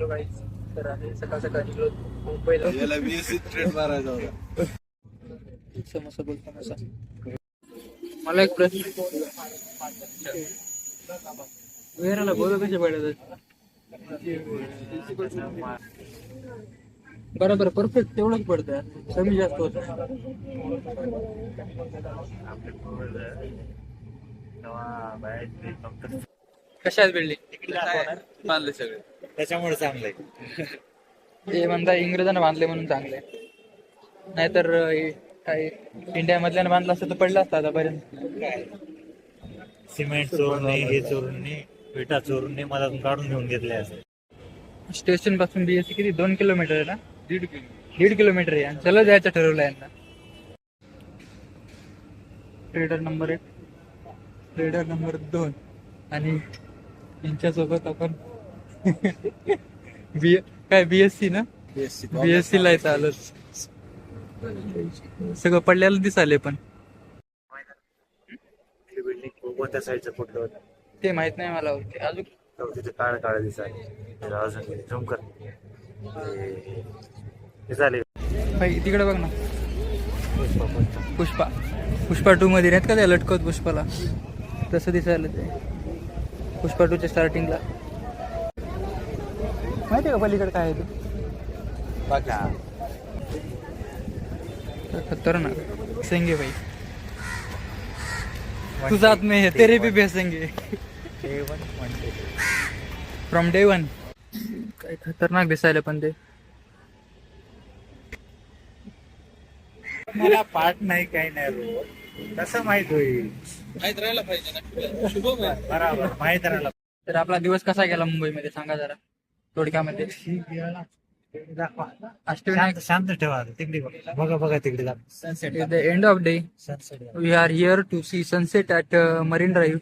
निघलो काहीच. तर आम्ही सकाळ सकाळ निघलो मुंबईला. याला BSc ट्रेड मारायचा होता. समोसा बोल समोसा. मला एक प्रश्न. वेराला बोल कसे पडत बरोबर परफेक्ट तेवढंच पडतं, कमी जास्त होत. कशा आहेत बिल्डिंग बांधले सगळे त्याच्यामुळे चांगलं आहे. हे म्हणता इंग्रजांना बांधले म्हणून चांगले, नाहीतर काही इंडिया मधल्यानं बांधलं असतं तर पडलं असतं आतापर्यंत. सिमेंट चोरणे, हे चोरणे, विटा चोरणे मला काढून घेऊन घेतले असं. स्टेशन पासून BSc किती 2 किलोमीटर आहे ना? 1.5 किलोमीटर आहे. आणि चला जायचं ठरवलं यांना. ट्रेडर नंबर 1, ट्रेडर नंबर 2 आणि यांच्यासोबत आपण काय BSc ना, BSc ला येतं आलं. सगळं पडल्याला दिसाले पण बिल्डिंग कोणत्या साईडचं कुठलं होतं ते माहित नाही मला. अजून तिथे काळ काळ दिसायला अजून झूम कर. हे झाले भाई तिकडे बघ ना, पुष्पा 2 मध्ये नाहीत का त्या लटकवत पुष्पाला, तसं दिसायला ते पुष्पा 2 च्या स्टार्टिंगला. माहिती आहे का पलीकडे काय आहे ते? खतरनाक सेंगे भाई, तुझा हात में है तेरे भी भेसेंगे फ्रॉम डे 1. काय खतरनाक दिसायला पण ते. मला पाठ नाही काही नाही, कसं माहित होईल? माहित राहायला पाहिजे ना. शुभम आहे. बरोबर माहित राहिला. तर आपला दिवस कसा गेला मुंबईमध्ये सांगा जरा थोडक्यामध्ये. शांत शांत ठेवा तिकडे बघा बघा तिकडे At the end of day, sunset. we are here to see sunset at Marine Drive.